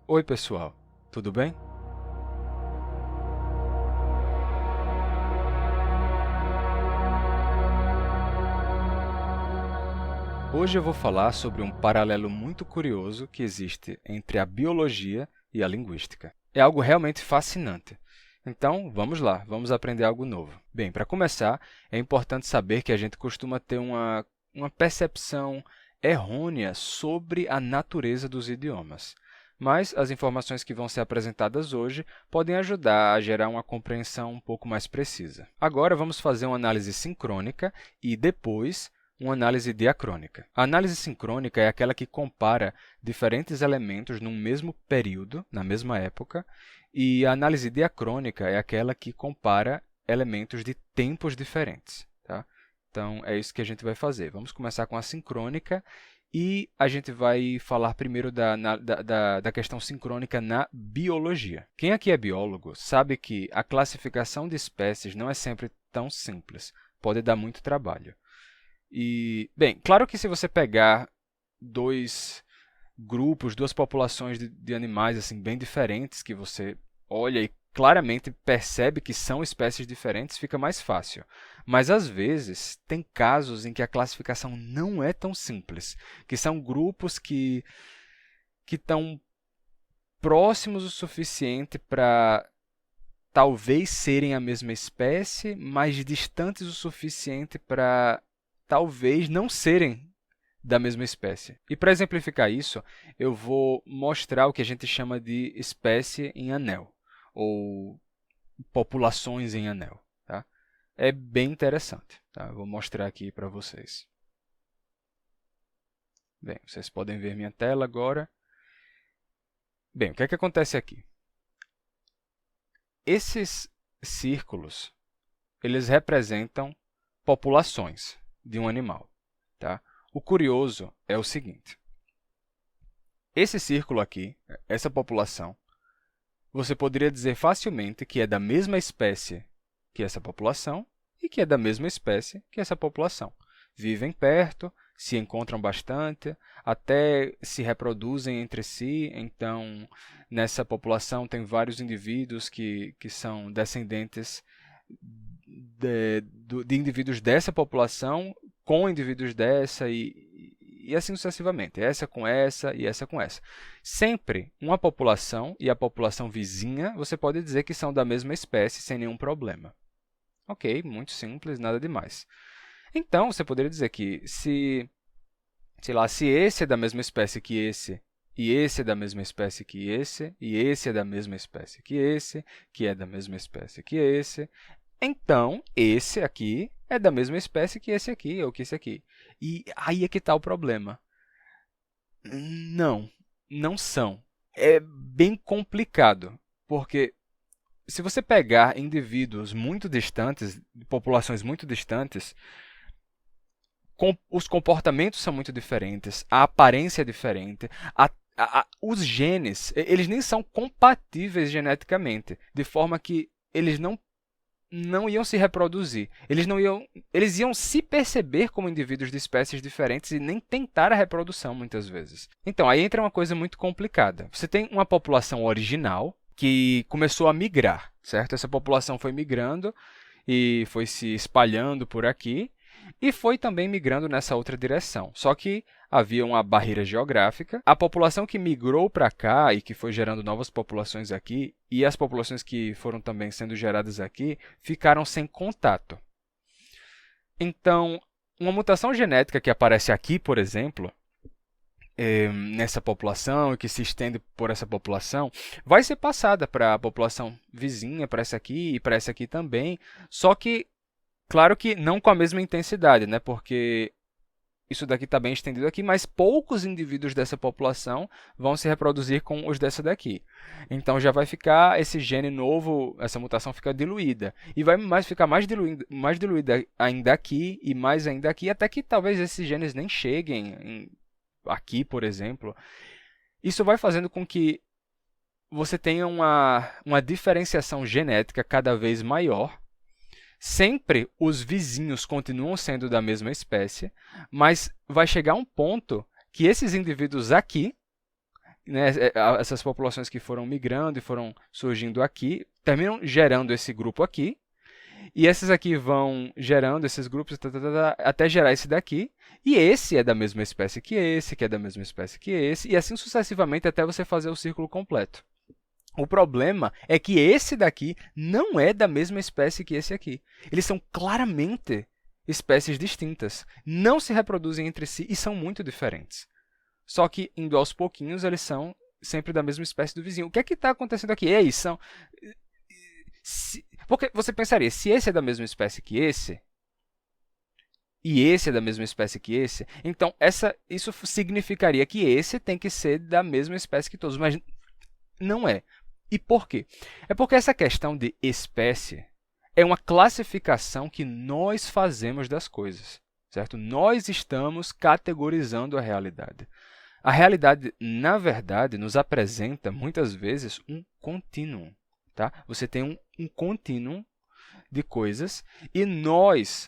Oi, pessoal, tudo bem? Hoje eu vou falar sobre um paralelo muito curioso que existe entre a biologia e a linguística. É algo realmente fascinante. Então, vamos lá, vamos aprender algo novo. Bem, para começar, é importante saber que a gente costuma ter uma percepção errônea sobre a natureza dos idiomas. Mas as informações que vão ser apresentadas hoje podem ajudar a gerar uma compreensão um pouco mais precisa. Agora vamos fazer uma análise sincrônica e depois uma análise diacrônica. A análise sincrônica é aquela que compara diferentes elementos num mesmo período, na mesma época, e a análise diacrônica é aquela que compara elementos de tempos diferentes. Tá? Então, é isso que a gente vai fazer. Vamos começar com a sincrônica e a gente vai falar primeiro da questão sincrônica na biologia. Quem aqui é biólogo sabe que a classificação de espécies não é sempre tão simples, pode dar muito trabalho. E, bem, claro que se você pegar dois grupos, duas populações de animais assim bem diferentes, que você olha e claramente percebe que são espécies diferentes, fica mais fácil. Mas, às vezes, tem casos em que a classificação não é tão simples, que são grupos que estão próximos o suficiente para talvez serem a mesma espécie, mas distantes o suficiente para talvez não serem da mesma espécie. E para exemplificar isso, eu vou mostrar o que a gente chama de espécie em anel, ou populações em anel. Tá? É bem interessante. Tá? Vou mostrar aqui para vocês. Bem, vocês podem ver minha tela agora. Bem, o que é que acontece aqui? Esses círculos, eles representam populações de um animal. Tá? O curioso é o seguinte. Esse círculo aqui, essa população, você poderia dizer facilmente que é da mesma espécie que essa população e que é da mesma espécie que essa população. Vivem perto, se encontram bastante, até se reproduzem entre si. Então, nessa população tem vários indivíduos que são descendentes de indivíduos dessa população com indivíduos dessa e assim sucessivamente, essa com essa e essa com essa. Sempre uma população e a população vizinha, você pode dizer que são da mesma espécie sem nenhum problema. Ok, muito simples, nada demais. Então, você poderia dizer que se esse é da mesma espécie que esse, e esse é da mesma espécie que esse, e esse é da mesma espécie que esse, que é da mesma espécie que esse, então, esse aqui é da mesma espécie que esse aqui ou que esse aqui. E aí é que está o problema. Não, não são. É bem complicado, porque se você pegar indivíduos muito distantes, populações muito distantes, os comportamentos são muito diferentes, a aparência é diferente, os genes, eles nem são compatíveis geneticamente, de forma que eles não iam se reproduzir. Eles iam se perceber como indivíduos de espécies diferentes e nem tentar a reprodução, muitas vezes. Então, aí entra uma coisa muito complicada. Você tem uma população original que começou a migrar, certo? Essa população foi migrando e foi se espalhando por aqui e foi também migrando nessa outra direção. Só que havia uma barreira geográfica. A população que migrou para cá e que foi gerando novas populações aqui, e as populações que foram também sendo geradas aqui, ficaram sem contato. Então, uma mutação genética que aparece aqui, por exemplo, nessa população e que se estende por essa população, vai ser passada para a população vizinha, para essa aqui e para essa aqui também, só que, claro que não com a mesma intensidade, né? Porque isso daqui está bem estendido aqui, mas poucos indivíduos dessa população vão se reproduzir com os dessa daqui. Então, já vai ficar esse gene novo, essa mutação fica diluída. E vai ficar mais diluída ainda aqui e mais ainda aqui, até que talvez esses genes nem cheguem aqui, por exemplo. Isso vai fazendo com que você tenha uma diferenciação genética cada vez maior. Sempre os vizinhos continuam sendo da mesma espécie, mas vai chegar um ponto que esses indivíduos aqui né, essas populações que foram migrando e foram surgindo aqui, terminam gerando esse grupo aqui, e esses aqui vão gerando esses grupos até gerar esse daqui, e esse é da mesma espécie que esse, que é da mesma espécie que esse, e assim sucessivamente até você fazer o círculo completo. O problema é que esse daqui não é da mesma espécie que esse aqui. Eles são claramente espécies distintas, não se reproduzem entre si e são muito diferentes. Só que, indo aos pouquinhos, eles são sempre da mesma espécie do vizinho. O que é que está acontecendo aqui? Ei, são... Porque você pensaria, se esse é da mesma espécie que esse, e esse é da mesma espécie que esse, então isso significaria que esse tem que ser da mesma espécie que todos, mas não é. E por quê? É porque essa questão de espécie é uma classificação que nós fazemos das coisas, certo? Nós estamos categorizando a realidade. A realidade, na verdade, nos apresenta, muitas vezes, um contínuo. Tá? Você tem um contínuo de coisas e nós,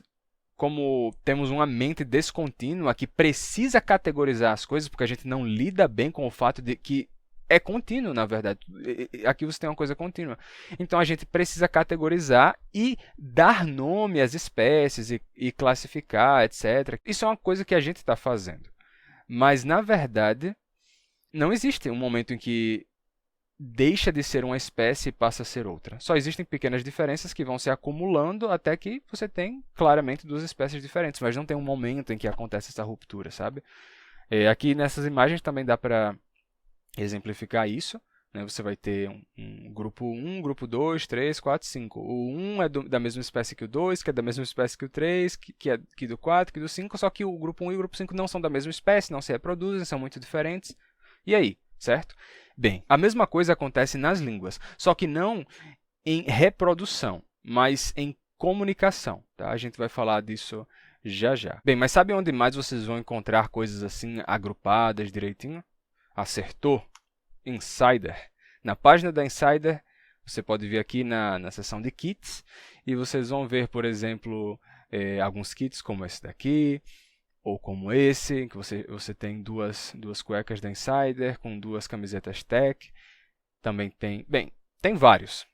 como temos uma mente descontínua que precisa categorizar as coisas, porque a gente não lida bem com o fato de que é contínuo, na verdade. Aqui você tem uma coisa contínua. Então, a gente precisa categorizar e dar nome às espécies e classificar, etc. Isso é uma coisa que a gente está fazendo. Mas, na verdade, não existe um momento em que deixa de ser uma espécie e passa a ser outra. Só existem pequenas diferenças que vão se acumulando até que você tem claramente duas espécies diferentes, mas não tem um momento em que acontece essa ruptura, sabe? Aqui nessas imagens também dá para exemplificar isso. Né? Você vai ter um grupo 1, grupo 2, 3, 4, 5. O 1 é da mesma espécie que o 2, que é da mesma espécie que o 3, que é do 4, que do 5, só que o grupo 1 e o grupo 5 não são da mesma espécie, não se reproduzem, são muito diferentes. E aí, certo? Bem, a mesma coisa acontece nas línguas, só que não em reprodução, mas em comunicação. Tá? A gente vai falar disso já já. Bem, mas sabe onde mais vocês vão encontrar coisas assim agrupadas direitinho? Acertou? Insider. Na página da Insider, você pode vir aqui na seção de kits e vocês vão ver, por exemplo, alguns kits como esse daqui, ou como esse, que você tem duas cuecas da Insider com duas camisetas Tech. Também tem... Bem, tem vários,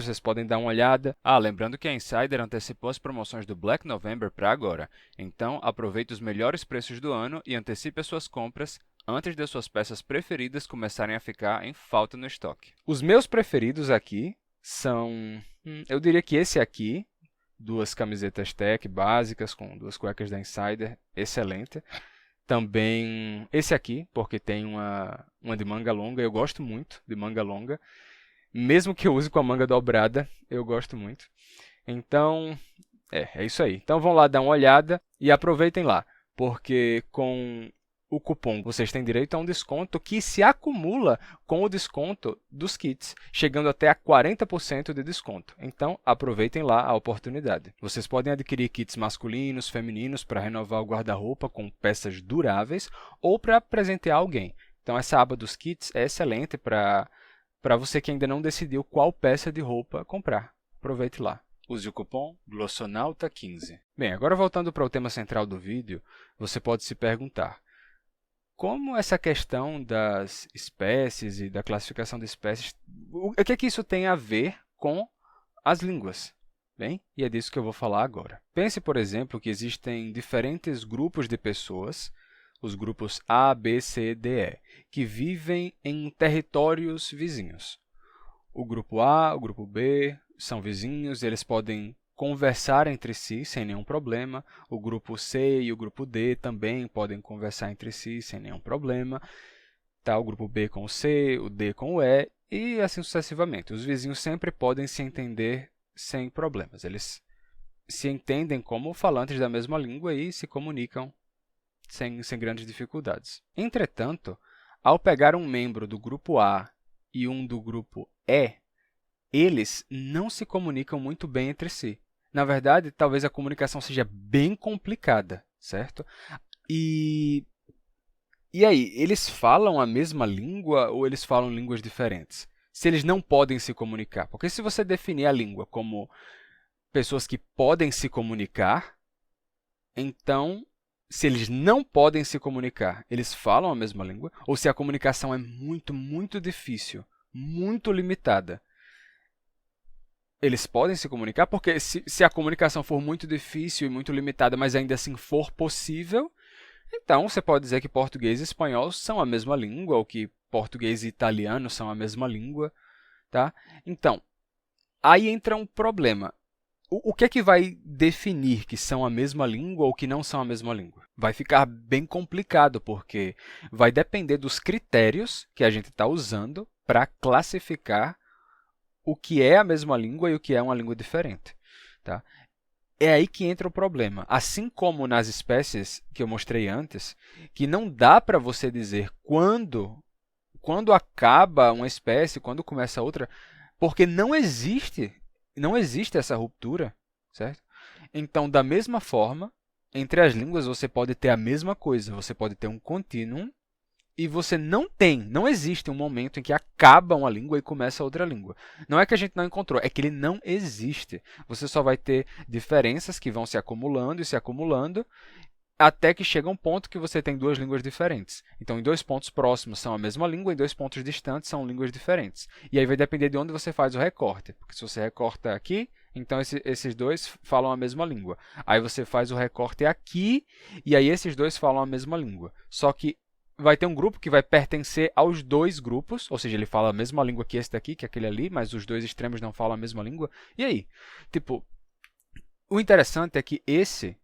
vocês podem dar uma olhada. Lembrando que a Insider antecipou as promoções do Black November para agora. Então, aproveite os melhores preços do ano e antecipe as suas compras antes de suas peças preferidas começarem a ficar em falta no estoque. Os meus preferidos aqui são... eu diria que esse aqui, duas camisetas Tech básicas com duas cuecas da Insider, excelente. Também esse aqui, porque tem uma de manga longa, eu gosto muito de manga longa. Mesmo que eu use com a manga dobrada, eu gosto muito. Então, é isso aí. Então vão lá dar uma olhada e aproveitem lá, porque com o cupom vocês têm direito a um desconto que se acumula com o desconto dos kits, chegando até a 40% de desconto. Então, aproveitem lá a oportunidade. Vocês podem adquirir kits masculinos, femininos para renovar o guarda-roupa com peças duráveis ou para presentear alguém. Então, essa aba dos kits é excelente para você que ainda não decidiu qual peça de roupa comprar. Aproveite lá. Use o cupom GLOSSONAUTA15. Bem, agora voltando para o tema central do vídeo, você pode se perguntar: como essa questão das espécies e da classificação de espécies, o que é que isso tem a ver com as línguas? Bem, e é disso que eu vou falar agora. Pense, por exemplo, que existem diferentes grupos de pessoas, os grupos A, B, C, D, E, que vivem em territórios vizinhos. O grupo A, o grupo B são vizinhos, eles podem conversar entre si sem nenhum problema. O grupo C e o grupo D também podem conversar entre si sem nenhum problema. Tá, o grupo B com o C, o D com o E e assim sucessivamente. Os vizinhos sempre podem se entender sem problemas. Eles se entendem como falantes da mesma língua e se comunicam sem grandes dificuldades. Entretanto, ao pegar um membro do grupo A e um do grupo E, eles não se comunicam muito bem entre si. Na verdade, talvez a comunicação seja bem complicada, certo? E aí, eles falam a mesma língua ou eles falam línguas diferentes? Se eles não podem se comunicar. Porque se você definir a língua como pessoas que podem se comunicar, então se eles não podem se comunicar, eles falam a mesma língua, ou se a comunicação é muito, muito difícil, muito limitada, eles podem se comunicar, porque se a comunicação for muito difícil e muito limitada, mas ainda assim for possível, então você pode dizer que português e espanhol são a mesma língua, ou que português e italiano são a mesma língua, tá? Então, aí entra um problema. O que é que vai definir que são a mesma língua ou que não são a mesma língua? Vai ficar bem complicado, porque vai depender dos critérios que a gente está usando para classificar o que é a mesma língua e o que é uma língua diferente. Tá? É aí que entra o problema. Assim como nas espécies que eu mostrei antes, que não dá para você dizer quando acaba uma espécie, quando começa outra, porque não existe essa ruptura, certo? Então, da mesma forma, entre as línguas você pode ter a mesma coisa, você pode ter um contínuo e você não existe um momento em que acaba uma língua e começa outra língua. Não é que a gente não encontrou, é que ele não existe. Você só vai ter diferenças que vão se acumulando e se acumulando, até que chega um ponto que você tem duas línguas diferentes. Então, em dois pontos próximos são a mesma língua, em dois pontos distantes são línguas diferentes. E aí vai depender de onde você faz o recorte. Porque se você recorta aqui, então esses dois falam a mesma língua. Aí você faz o recorte aqui, e aí esses dois falam a mesma língua. Só que vai ter um grupo que vai pertencer aos dois grupos, ou seja, ele fala a mesma língua que esse daqui, que aquele ali, mas os dois extremos não falam a mesma língua. E aí? Tipo, o interessante é que esse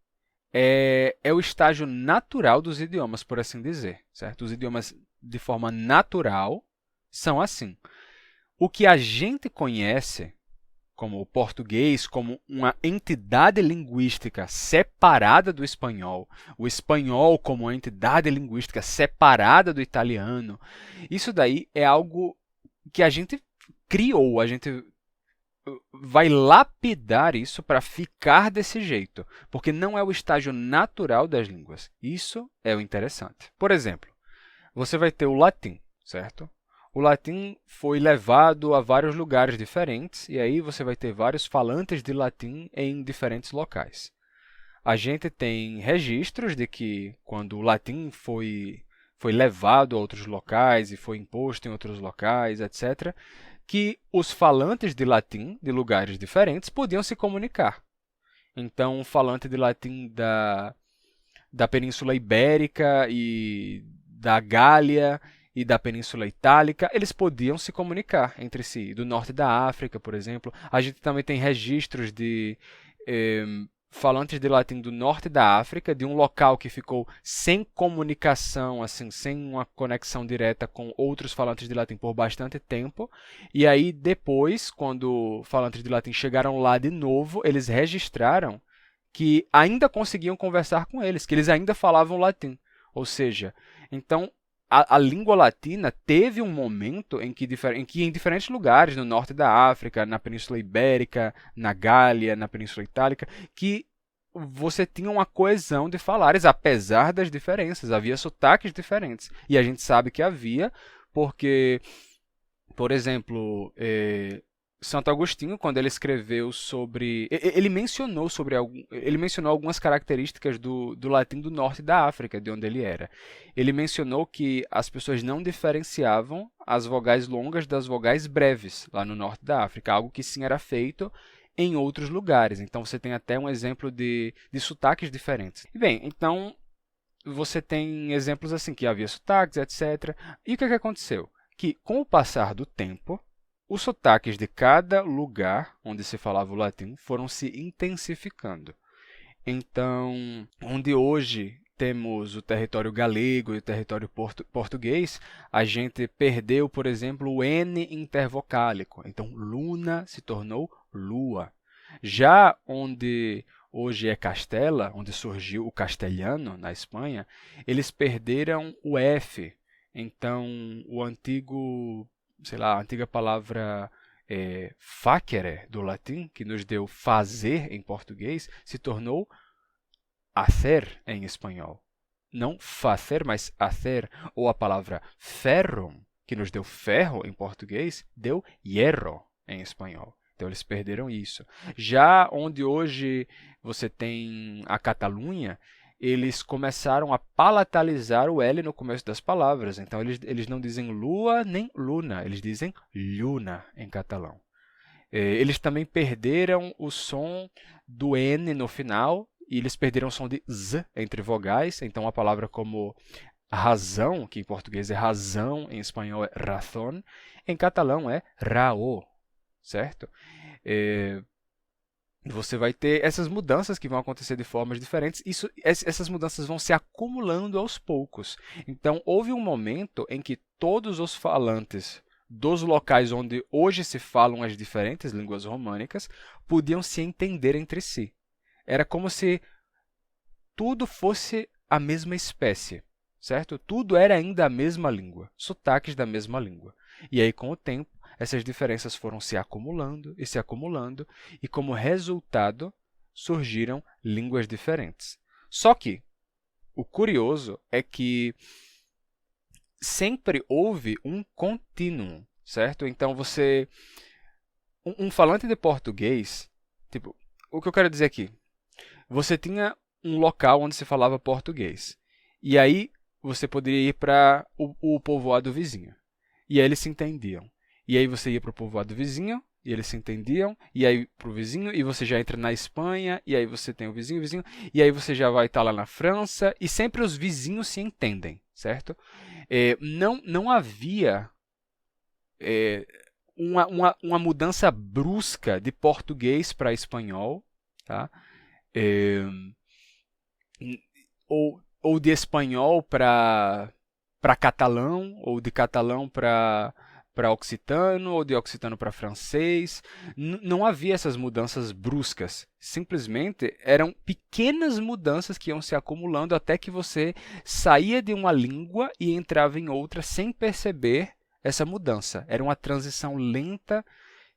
é o estágio natural dos idiomas, por assim dizer, certo? Os idiomas, de forma natural, são assim. O que a gente conhece como o português, como uma entidade linguística separada do espanhol, o espanhol como uma entidade linguística separada do italiano, isso daí é algo que a gente criou, a gente vai lapidar isso para ficar desse jeito, porque não é o estágio natural das línguas. Isso é o interessante. Por exemplo, você vai ter o latim, certo? O latim foi levado a vários lugares diferentes, e aí você vai ter vários falantes de latim em diferentes locais. A gente tem registros de que, quando o latim foi levado a outros locais e foi imposto em outros locais, etc., que os falantes de latim de lugares diferentes podiam se comunicar. Então, um falante de latim da Península Ibérica e da Gália e da Península Itálica, eles podiam se comunicar entre si. Do norte da África, por exemplo. A gente também tem registros de falantes de latim do norte da África, de um local que ficou sem comunicação, assim, sem uma conexão direta com outros falantes de latim por bastante tempo. E aí, depois, quando falantes de latim chegaram lá de novo, eles registraram que ainda conseguiam conversar com eles, que eles ainda falavam latim. Ou seja, então a língua latina teve um momento em que em diferentes lugares, no norte da África, na Península Ibérica, na Gália, na Península Itálica, que você tinha uma coesão de falares, apesar das diferenças. Havia sotaques diferentes. E a gente sabe que havia, porque, por exemplo, Santo Agostinho, quando ele escreveu sobre... Ele mencionou algumas características do latim do norte da África, de onde ele era. Ele mencionou que as pessoas não diferenciavam as vogais longas das vogais breves, lá no norte da África, algo que sim era feito em outros lugares. Então, você tem até um exemplo de sotaques diferentes. E bem, então, você tem exemplos assim, que havia sotaques, etc. E o que aconteceu? Que, com o passar do tempo, os sotaques de cada lugar onde se falava o latim foram se intensificando. Então, onde hoje temos o território galego e o território português, a gente perdeu, por exemplo, o N intervocálico. Então, luna se tornou lua. Já onde hoje é Castela, onde surgiu o castelhano, na Espanha, eles perderam o F. Então, o antigo, sei lá, a antiga palavra facere, do latim, que nos deu fazer em português, se tornou hacer em espanhol. Não fazer, mas hacer. Ou a palavra ferro, que nos deu ferro em português, deu hierro em espanhol. Então, eles perderam isso. Já onde hoje você tem a Catalunha, eles começaram a palatalizar o L no começo das palavras. Então, eles não dizem lua nem luna, eles dizem lluna em catalão. Eles também perderam o som do N no final, e eles perderam o som de Z entre vogais. Então, uma palavra como razão, que em português é razão, em espanhol é razón, em catalão é raó, certo? Você vai ter essas mudanças que vão acontecer de formas diferentes. Essas mudanças vão se acumulando aos poucos. Então, houve um momento em que todos os falantes dos locais onde hoje se falam as diferentes línguas românicas podiam se entender entre si. Era como se tudo fosse a mesma espécie, certo? Tudo era ainda a mesma língua, sotaques da mesma língua. E aí, com o tempo, essas diferenças foram se acumulando, e como resultado, surgiram línguas diferentes. Só que o curioso é que sempre houve um contínuo, certo? Então, um falante de português, tipo, o que eu quero dizer aqui, você tinha um local onde se falava português, e aí você poderia ir para o povoado vizinho, e aí eles se entendiam. E aí você ia para o povoado vizinho, e eles se entendiam, e aí para o vizinho, e você já entra na Espanha, e aí você tem o vizinho, e aí você já vai estar lá na França, e sempre os vizinhos se entendem, certo? Não havia uma mudança brusca de português para espanhol, tá? Ou de espanhol para catalão, ou de catalão para occitano, ou de occitano para francês. Não havia essas mudanças bruscas. Simplesmente eram pequenas mudanças que iam se acumulando até que você saía de uma língua e entrava em outra sem perceber essa mudança. Era uma transição lenta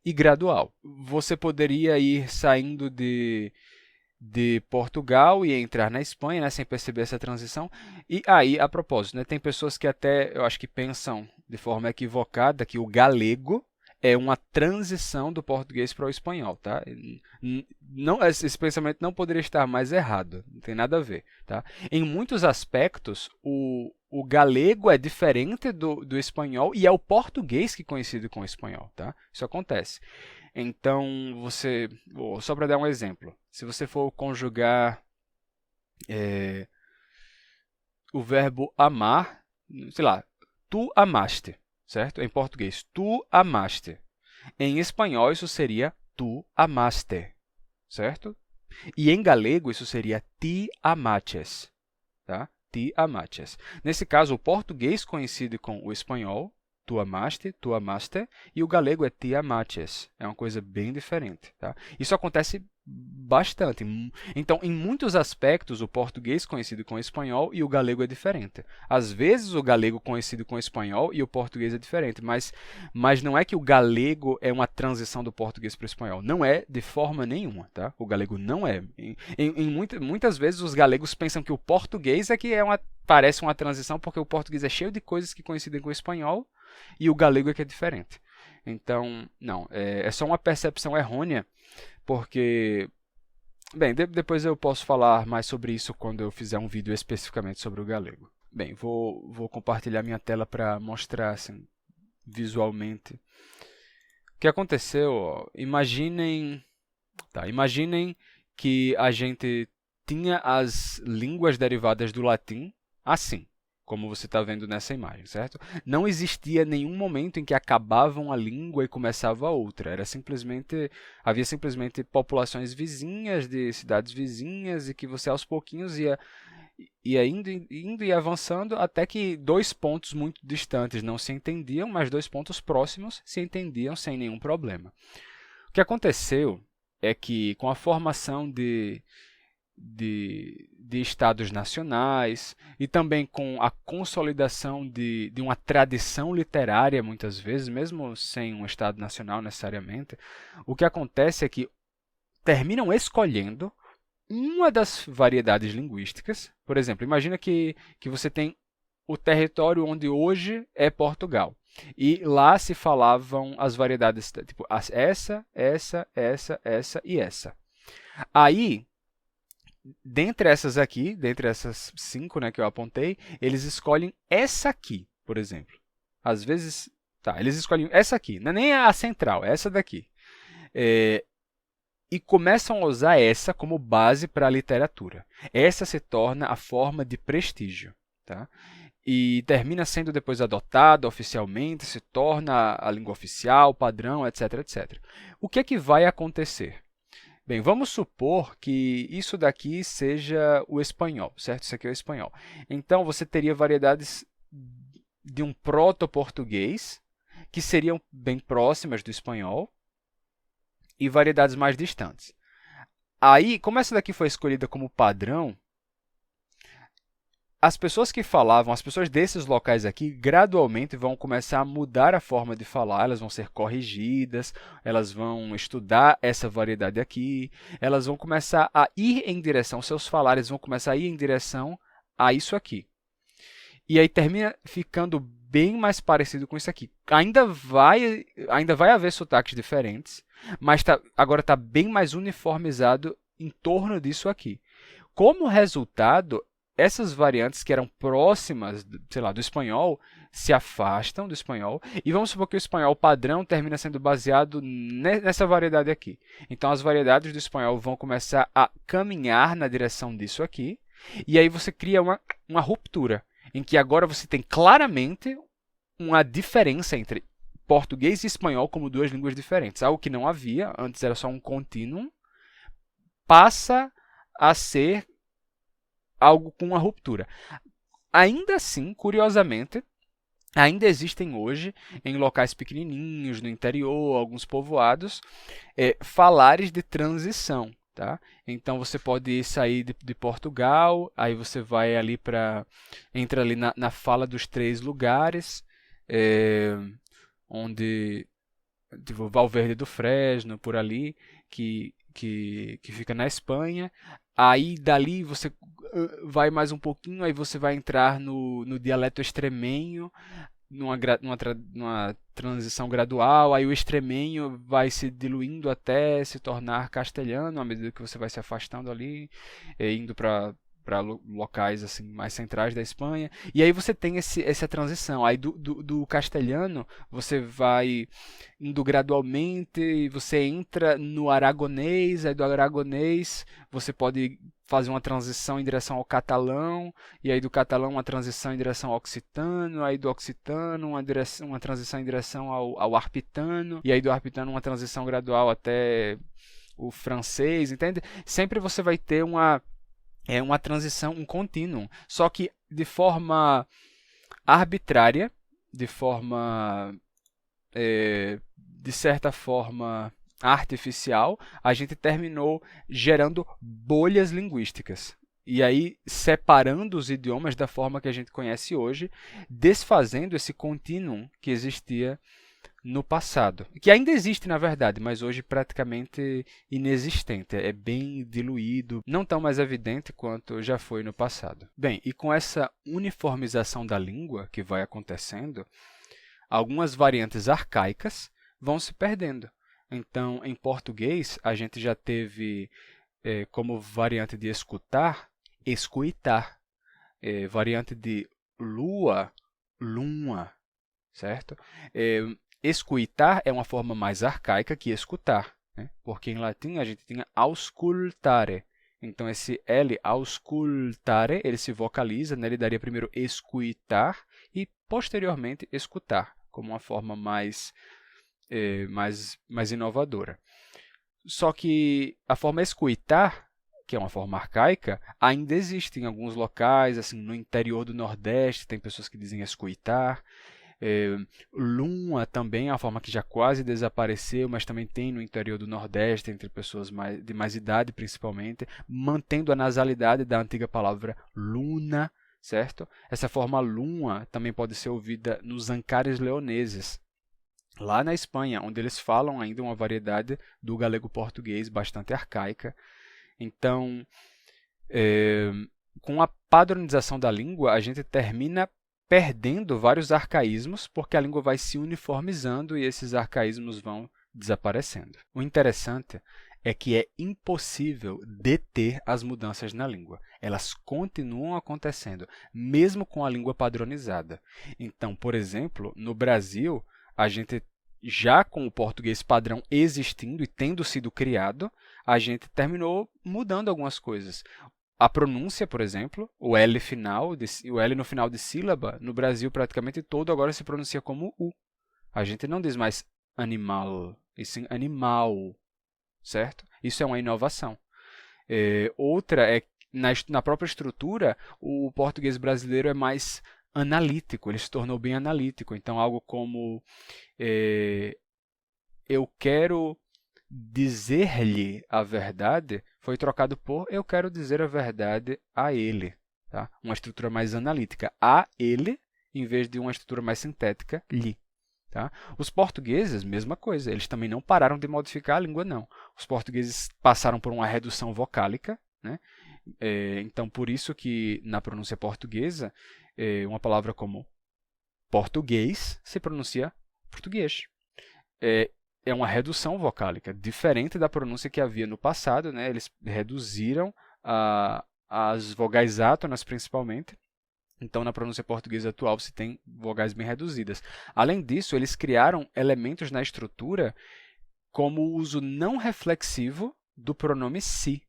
e gradual. Você poderia ir saindo de Portugal e entrar na Espanha, né, sem perceber essa transição. E aí, a propósito, né, tem pessoas que até, eu acho que pensam de forma equivocada que o galego é uma transição do português para o espanhol, tá? Não, esse pensamento não poderia estar mais errado, não tem nada a ver, tá? Em muitos aspectos, o galego é diferente do espanhol e é o português que coincide com o espanhol, tá? Isso acontece. Então, só para dar um exemplo, se você for conjugar o verbo amar, sei lá, tu amaste, certo? Em português, tu amaste. Em espanhol, isso seria tu amaste, certo? E em galego, isso seria ti amaches, tá? Ti amaches. Nesse caso, o português coincide com o espanhol, tu amaste, tu amaste, e o galego é ti amaches. É uma coisa bem diferente, tá? Isso acontece bastante. Então, em muitos aspectos, o português coincide com o espanhol e o galego é diferente. Às vezes, o galego coincide com o espanhol e o português é diferente, mas não é que o galego é uma transição do português para o espanhol. Não é de forma nenhuma, tá? O galego não é. Muitas vezes, os galegos pensam que o português é que parece uma transição, porque o português é cheio de coisas que coincidem com o espanhol e o galego é que é diferente. Então, não, é só uma percepção errônea, porque, bem, depois eu posso falar mais sobre isso quando eu fizer um vídeo especificamente sobre o galego. Bem, vou compartilhar minha tela para mostrar assim, visualmente o que aconteceu. Ó, imaginem que a gente tinha as línguas derivadas do latim assim, como você está vendo nessa imagem, certo? Não existia nenhum momento em que acabava uma língua e começava outra. Havia simplesmente populações vizinhas, de cidades vizinhas, e que você aos pouquinhos ia indo e avançando até que dois pontos muito distantes não se entendiam, mas dois pontos próximos se entendiam sem nenhum problema. O que aconteceu é que, com a formação de estados nacionais e também com a consolidação de uma tradição literária, muitas vezes, mesmo sem um estado nacional necessariamente, o que acontece é que terminam escolhendo uma das variedades linguísticas. Por exemplo, imagina que você tem o território onde hoje é Portugal. E lá se falavam as variedades, tipo essa e essa. Aí, dentre essas aqui, dentre essas 5, né, que eu apontei, eles escolhem essa aqui, por exemplo. Às vezes, eles escolhem essa aqui, não é nem a central, é essa daqui. E começam a usar essa como base para a literatura. Essa se torna a forma de prestígio. Tá? E termina sendo depois adotada oficialmente, se torna a língua oficial, padrão, etc, etc. O que é que vai acontecer? Bem, vamos supor que isso daqui seja o espanhol, certo? Isso aqui é o espanhol. Então, você teria variedades de um proto-português, que seriam bem próximas do espanhol, e variedades mais distantes. Aí, como essa daqui foi escolhida como padrão, as pessoas que falavam, as pessoas desses locais aqui, gradualmente vão começar a mudar a forma de falar, elas vão ser corrigidas, elas vão estudar essa variedade aqui, elas vão começar a ir em direção, seus falares vão começar a ir em direção a isso aqui. E aí termina ficando bem mais parecido com isso aqui. Ainda vai haver sotaques diferentes, mas agora está bem mais uniformizado em torno disso aqui. Como resultado, essas variantes que eram próximas, sei lá, do espanhol, se afastam do espanhol, e vamos supor que o espanhol padrão termina sendo baseado nessa variedade aqui. Então, as variedades do espanhol vão começar a caminhar na direção disso aqui, e aí você cria uma ruptura, em que agora você tem claramente uma diferença entre português e espanhol como duas línguas diferentes. Algo que não havia, antes era só um contínuo, passa a ser algo com uma ruptura. Ainda assim, curiosamente, ainda existem hoje, em locais pequenininhos, no interior, alguns povoados, falares de transição. Tá? Então, você pode sair de Portugal, aí você vai ali entra ali na fala dos 3 lugares, onde tipo, Valverde do Fresno, por ali, que fica na Espanha. Aí, dali, você vai mais um pouquinho, aí você vai entrar no dialeto extremenho, numa transição gradual, aí o extremenho vai se diluindo até se tornar castelhano, à medida que você vai se afastando ali, indo para locais assim mais centrais da Espanha. E aí você tem essa transição. Aí do castelhano você vai indo gradualmente, e você entra no aragonês, aí do aragonês você pode fazer uma transição em direção ao catalão, e aí do catalão uma transição em direção ao occitano, aí do occitano uma transição em direção ao arpitano, e aí do arpitano uma transição gradual até o francês, entende? Sempre você vai ter uma transição, um contínuo, só que de forma arbitrária, de forma, de certa forma, artificial, a gente terminou gerando bolhas linguísticas. E aí, separando os idiomas da forma que a gente conhece hoje, desfazendo esse contínuo que existia no passado, que ainda existe na verdade, mas hoje praticamente inexistente, é bem diluído, não tão mais evidente quanto já foi no passado. Bem, e com essa uniformização da língua que vai acontecendo, algumas variantes arcaicas vão se perdendo. Então, em português, a gente já teve como variante de escutar, escuitar, variante de lua, luma, certo? Escuitar é uma forma mais arcaica que escutar, né? Porque em latim a gente tinha auscultare. Então, esse L, auscultare, ele se vocaliza, né? Ele daria primeiro escuitar e, posteriormente, escutar, como uma forma mais inovadora. Só que a forma escuitar, que é uma forma arcaica, ainda existe em alguns locais, assim, no interior do Nordeste, tem pessoas que dizem escuitar. Luma também é uma forma que já quase desapareceu, mas também tem no interior do Nordeste, entre pessoas de mais idade principalmente, mantendo a nasalidade da antiga palavra luna, certo? Essa forma luma também pode ser ouvida nos ancares leoneses, lá na Espanha, onde eles falam ainda uma variedade do galego-português bastante arcaica. Então, com a padronização da língua, a gente termina perdendo vários arcaísmos, porque a língua vai se uniformizando e esses arcaísmos vão desaparecendo. O interessante é que é impossível deter as mudanças na língua. Elas continuam acontecendo, mesmo com a língua padronizada. Então, por exemplo, no Brasil, a gente já com o português padrão existindo e tendo sido criado, a gente terminou mudando algumas coisas. A pronúncia, por exemplo, o L no final de sílaba, no Brasil praticamente todo agora se pronuncia como U. A gente não diz mais animal, e sim animal, certo? Isso é uma inovação. Outra é, na própria estrutura, o português brasileiro é mais analítico, ele se tornou bem analítico. Então, algo como eu quero dizer-lhe a verdade foi trocado por eu quero dizer a verdade a ele. Tá? Uma estrutura mais analítica, a ele, em vez de uma estrutura mais sintética, lhe. Tá? Os portugueses, mesma coisa, eles também não pararam de modificar a língua, não. Os portugueses passaram por uma redução vocálica, né? Então, por isso que na pronúncia portuguesa, uma palavra como português se pronuncia português. É uma redução vocálica, diferente da pronúncia que havia no passado, né? Eles reduziram as vogais átonas, principalmente. Então, na pronúncia portuguesa atual, se tem vogais bem reduzidas. Além disso, eles criaram elementos na estrutura como o uso não reflexivo do pronome si.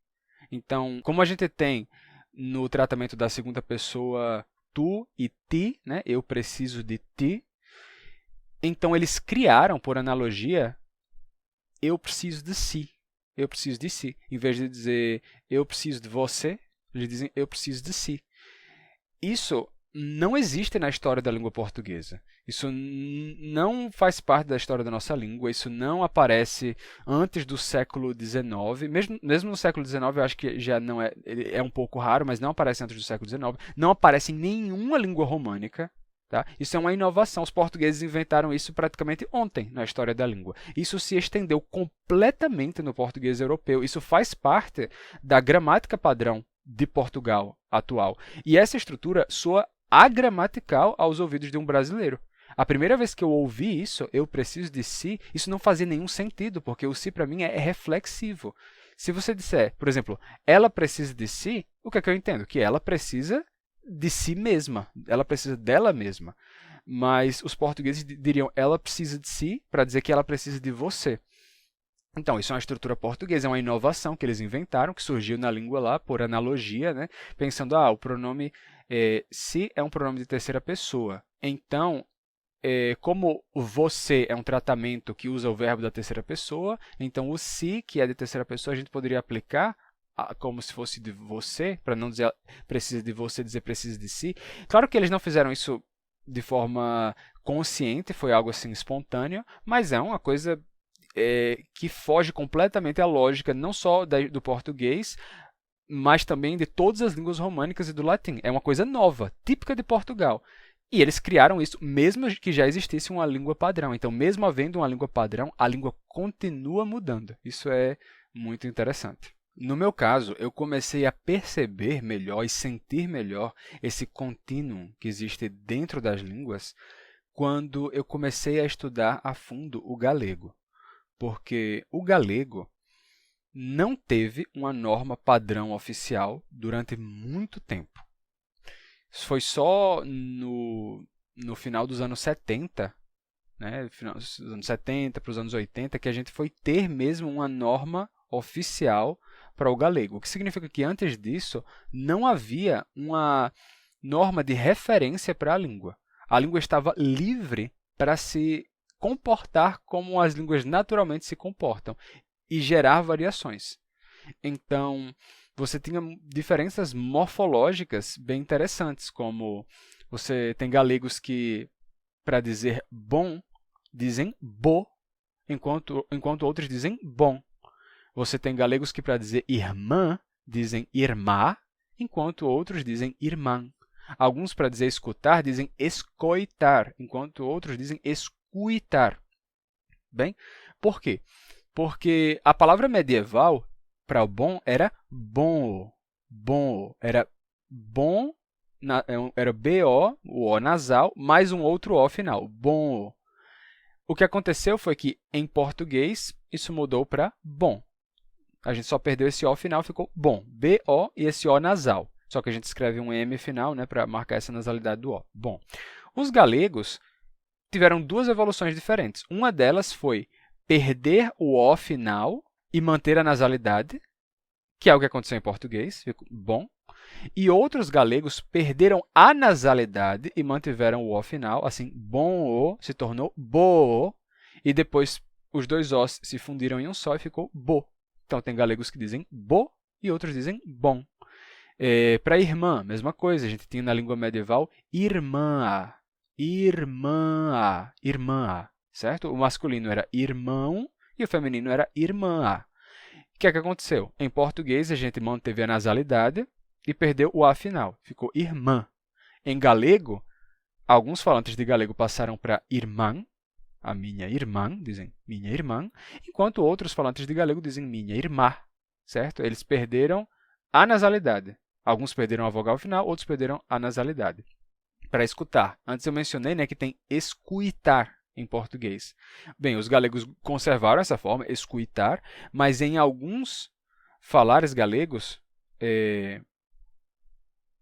Então, como a gente tem no tratamento da segunda pessoa tu e ti, né? Eu preciso de ti. Então, eles criaram, por analogia, eu preciso de si. Eu preciso de si. Em vez de dizer eu preciso de você, eles dizem eu preciso de si. Isso não existe na história da língua portuguesa. Isso não faz parte da história da nossa língua. Isso não aparece antes do século XIX. Mesmo no século XIX, eu acho que já não é um pouco raro, mas não aparece antes do século XIX. Não aparece em nenhuma língua românica. Tá? Isso é uma inovação. Os portugueses inventaram isso praticamente ontem na história da língua. Isso se estendeu completamente no português europeu. Isso faz parte da gramática padrão de Portugal atual. E essa estrutura soa agramatical aos ouvidos de um brasileiro. A primeira vez que eu ouvi isso, eu preciso de si, isso não fazia nenhum sentido, porque o si para mim é reflexivo. Se você disser, por exemplo, ela precisa de si, o que é que eu entendo? Que ela precisa de si mesma, ela precisa dela mesma. Mas os portugueses diriam ela precisa de si para dizer que ela precisa de você. Então, isso é uma estrutura portuguesa, é uma inovação que eles inventaram, que surgiu na língua lá, por analogia, né? Pensando, o pronome se é um pronome de terceira pessoa. Então, como o você é um tratamento que usa o verbo da terceira pessoa, então o se, que é de terceira pessoa, a gente poderia aplicar como se fosse de você, para não dizer precisa de você, dizer precisa de si. Claro que eles não fizeram isso de forma consciente, foi algo assim espontâneo, mas é uma coisa que foge completamente à lógica, não só do português, mas também de todas as línguas românicas e do latim. É uma coisa nova, típica de Portugal. E eles criaram isso, mesmo que já existisse uma língua padrão. Então, mesmo havendo uma língua padrão, a língua continua mudando. Isso é muito interessante. No meu caso, eu comecei a perceber melhor e sentir melhor esse contínuo que existe dentro das línguas quando eu comecei a estudar a fundo o galego. Porque o galego não teve uma norma padrão oficial durante muito tempo. Foi só no final dos anos 70, né, final dos anos 70 para os anos 80, que a gente foi ter mesmo uma norma oficial para o galego. O que significa que antes disso não havia uma norma de referência para a língua. A língua estava livre para se comportar como as línguas naturalmente se comportam e gerar variações. Então, você tinha diferenças morfológicas bem interessantes, como você tem galegos que, para dizer bom, dizem bo, enquanto outros dizem bom. Você tem galegos que, para dizer irmã, dizem irmã, enquanto outros dizem irmã. Alguns, para dizer escutar, dizem escoitar, enquanto outros dizem escuitar. Bem, por quê? Porque a palavra medieval para o bom era bom. Bom era bom, era B-O, o O nasal, mais um outro O final, bom. O que aconteceu foi que, em português, isso mudou para bom. A gente só perdeu esse O final, ficou bom. B-O e esse O nasal. Só que a gente escreve um M final, né, para marcar essa nasalidade do O. Bom, os galegos tiveram duas evoluções diferentes. Uma delas foi perder o O final e manter a nasalidade, que é o que aconteceu em português, ficou bom. E outros galegos perderam a nasalidade e mantiveram o O final, assim, bom O se tornou bo, e depois os dois Os se fundiram em um só e ficou bo. Então, tem galegos que dizem bo e outros dizem bom. Para irmã, mesma coisa, a gente tinha na língua medieval irmã, irmã, irmã, certo? O masculino era irmão e o feminino era irmã. O que é que aconteceu? Em português, a gente manteve a nasalidade e perdeu o A final, ficou irmã. Em galego, alguns falantes de galego passaram para irmã, a minha irmã, dizem minha irmã, enquanto outros falantes de galego dizem minha irmã, certo? Eles perderam a nasalidade. Alguns perderam a vogal final, outros perderam a nasalidade. Para escutar, antes eu mencionei, né, que tem escuitar em português. Bem, os galegos conservaram essa forma, escuitar, mas em alguns falares galegos,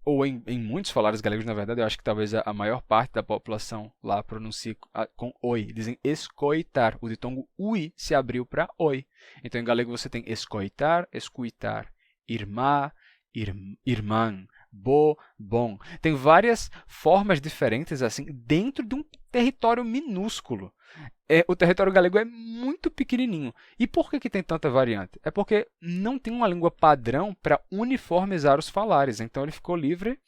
ou em muitos falares galegos, na verdade, eu acho que talvez a maior parte da população lá pronuncie com oi. Dizem escoitar. O ditongo ui se abriu para oi. Então, em galego, você tem escoitar, escuitar, irmã, irmã, bo, bom. Tem várias formas diferentes assim dentro de um território minúsculo. O território galego é muito pequenininho. E por que tem tanta variante? É porque não tem uma língua padrão para uniformizar os falares. Então, ele ficou livre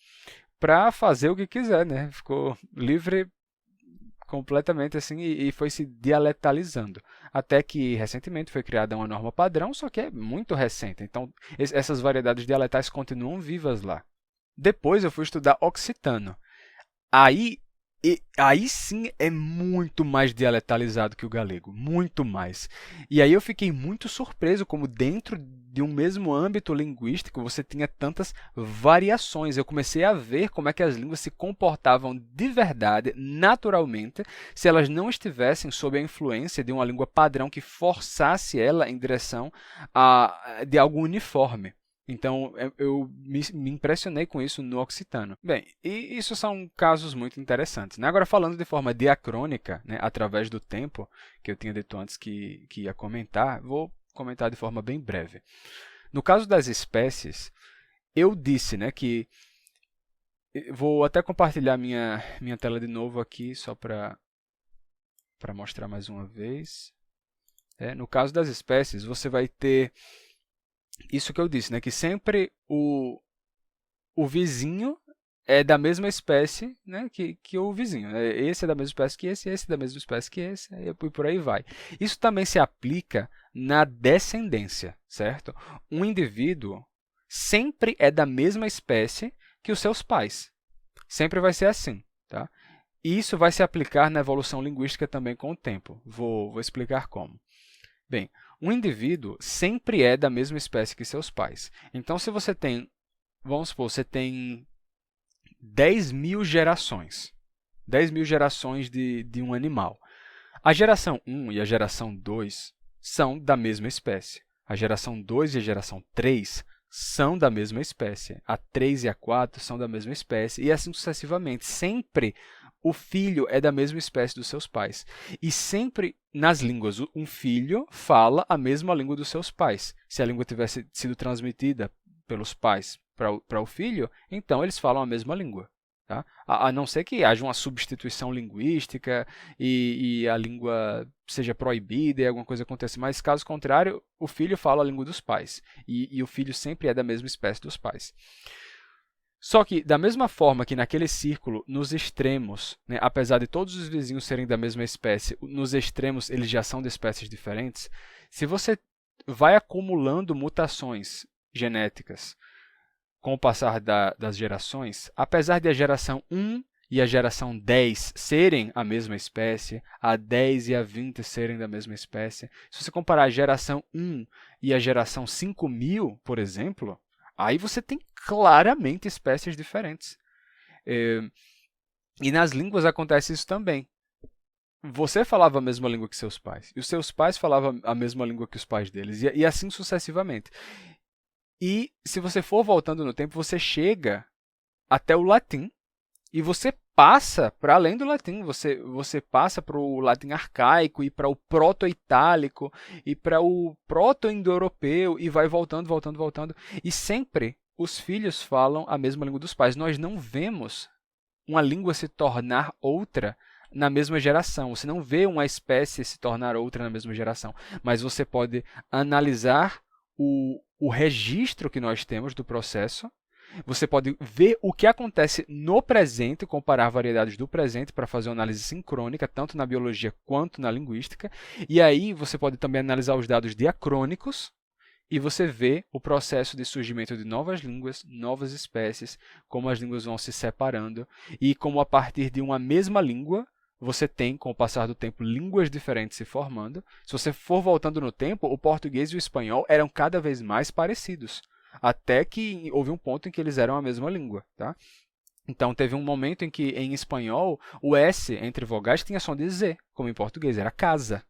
para fazer o que quiser, né? Ficou livre completamente assim e foi se dialetalizando. Até que, recentemente, foi criada uma norma padrão, só que é muito recente. Então, essas variedades dialetais continuam vivas lá. Depois, eu fui estudar occitano. Aí sim é muito mais dialetalizado que o galego, muito mais. E aí eu fiquei muito surpreso como dentro de um mesmo âmbito linguístico você tinha tantas variações. Eu comecei a ver como é que as línguas se comportavam de verdade, naturalmente, se elas não estivessem sob a influência de uma língua padrão que forçasse ela em direção de algo uniforme. Então, eu me impressionei com isso no occitano. Bem, e isso são casos muito interessantes, né? Agora, falando de forma diacrônica, né, através do tempo, que eu tinha dito antes que ia comentar, vou comentar de forma bem breve. No caso das espécies, eu disse, né, que... Vou até compartilhar minha tela de novo aqui, só para mostrar mais uma vez. No caso das espécies, você vai ter... Isso que eu disse, né? Que sempre o vizinho é da mesma espécie, né, que o vizinho. Esse é da mesma espécie que esse é da mesma espécie que esse, e por aí vai. Isso também se aplica na descendência, certo? Um indivíduo sempre é da mesma espécie que os seus pais. Sempre vai ser assim, tá? E isso vai se aplicar na evolução linguística também com o tempo. Vou explicar como. Bem, um indivíduo sempre é da mesma espécie que seus pais. Então, se você tem, vamos supor, você tem 10.000 gerações. 10.000 gerações de um animal. A geração 1 e a geração 2 são da mesma espécie. A geração 2 e a geração 3 são da mesma espécie. A 3 e a 4 são da mesma espécie. E assim sucessivamente. Sempre o filho é da mesma espécie dos seus pais. E sempre, nas línguas, um filho fala a mesma língua dos seus pais. Se a língua tivesse sido transmitida pelos pais para o filho, então eles falam a mesma língua. Tá? A não ser que haja uma substituição linguística e a língua seja proibida e alguma coisa aconteça. Mas, caso contrário, o filho fala a língua dos pais. E o filho sempre é da mesma espécie dos pais. Só que, da mesma forma que naquele círculo, nos extremos, né, apesar de todos os vizinhos serem da mesma espécie, nos extremos eles já são de espécies diferentes, se você vai acumulando mutações genéticas com o passar das gerações, apesar de a geração 1 e a geração 10 serem a mesma espécie, a 10 e a 20 serem da mesma espécie, se você comparar a geração 1 e a geração 5.000, por exemplo, aí você tem claramente espécies diferentes. E nas línguas acontece isso também. você falava a mesma língua que seus pais, e os seus pais falavam a mesma língua que os pais deles, e assim sucessivamente. E se você for voltando no tempo, você chega até o latim, e você passa para além do latim, você passa para o latim arcaico, e para o proto-itálico, e para o proto-indo-europeu, e vai voltando, voltando, voltando. E sempre os filhos falam a mesma língua dos pais. Nós não vemos uma língua se tornar outra na mesma geração. Você não vê uma espécie se tornar outra na mesma geração, mas você pode analisar o registro que nós temos do processo. Você pode ver o que acontece no presente, comparar variedades do presente para fazer uma análise sincrônica, tanto na biologia quanto na linguística. E aí você pode também analisar os dados diacrônicos, e você vê o processo de surgimento de novas línguas, novas espécies, como as línguas vão se separando, e como a partir de uma mesma língua, você tem, com o passar do tempo, línguas diferentes se formando. Se você for voltando no tempo, o português e o espanhol eram cada vez mais parecidos, até que houve um ponto em que eles eram a mesma língua. Tá? Então, teve um momento em que, em espanhol, o S entre vogais tinha som de Z, como em português, era casa.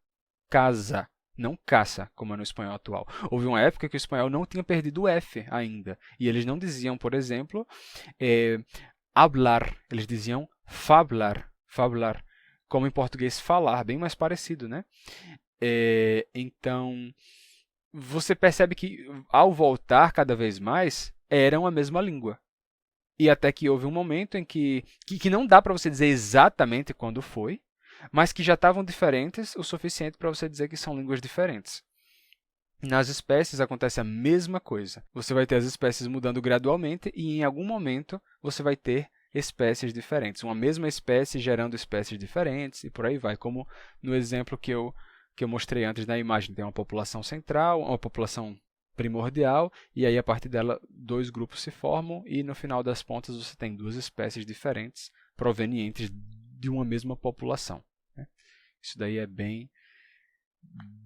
Casa. Não caça, como é no espanhol atual. Houve uma época que o espanhol não tinha perdido o F ainda. E eles não diziam, por exemplo, hablar. Eles diziam fablar. Fablar. Como em português, falar. Bem mais parecido, né? Então, você percebe que, ao voltar cada vez mais, eram a mesma língua. E até que houve um momento em que não dá para você dizer exatamente quando foi, mas que já estavam diferentes o suficiente para você dizer que são línguas diferentes. Nas espécies acontece a mesma coisa. Você vai ter as espécies mudando gradualmente e em algum momento você vai ter espécies diferentes. Uma mesma espécie gerando espécies diferentes e por aí vai, como no exemplo que eu mostrei antes na imagem. Tem uma população central, uma população primordial, e aí a partir dela dois grupos se formam e no final das pontas você tem duas espécies diferentes provenientes de uma mesma população. Isso daí é bem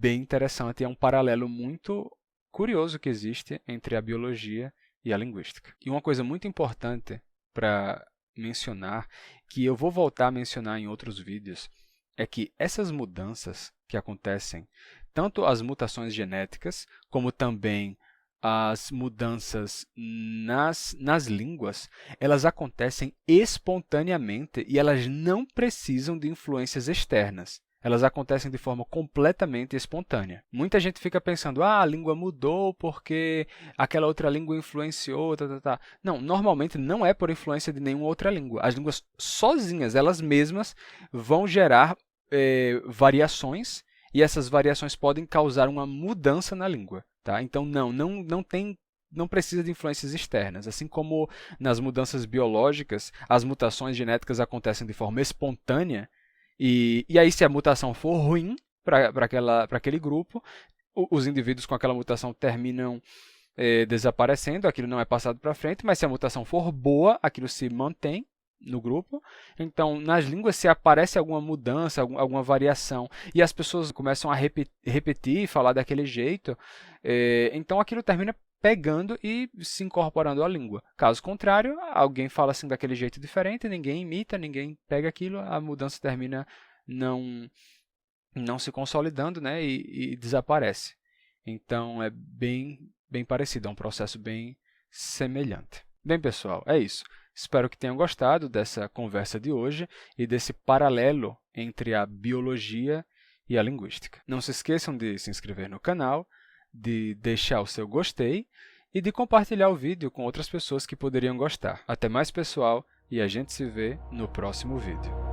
interessante e é um paralelo muito curioso que existe entre a biologia e a linguística. E uma coisa muito importante para mencionar, que eu vou voltar a mencionar em outros vídeos, é que essas mudanças que acontecem, tanto as mutações genéticas, como também as mudanças nas línguas, elas acontecem espontaneamente e elas não precisam de influências externas. Elas acontecem de forma completamente espontânea. Muita gente fica pensando, a língua mudou porque aquela outra língua influenciou, Não, normalmente não é por influência de nenhuma outra língua. As línguas sozinhas, elas mesmas, vão gerar variações e essas variações podem causar uma mudança na língua. Tá? Então, não precisa de influências externas. Assim como nas mudanças biológicas, as mutações genéticas acontecem de forma espontânea, e aí se a mutação for ruim para aquele grupo, os indivíduos com aquela mutação terminam desaparecendo, aquilo não é passado para frente, mas se a mutação for boa, aquilo se mantém no grupo. Então, nas línguas, se aparece alguma mudança, alguma variação, e as pessoas começam a repetir e falar daquele jeito, então aquilo termina pegando e se incorporando à língua. Caso contrário, alguém fala assim daquele jeito diferente, ninguém imita, ninguém pega aquilo, a mudança termina não se consolidando, né, e desaparece. Então, é bem parecido, é um processo bem semelhante. Bem, pessoal, é isso. Espero que tenham gostado dessa conversa de hoje e desse paralelo entre a biologia e a linguística. Não se esqueçam de se inscrever no canal, de deixar o seu gostei e de compartilhar o vídeo com outras pessoas que poderiam gostar. Até mais, pessoal, e a gente se vê no próximo vídeo.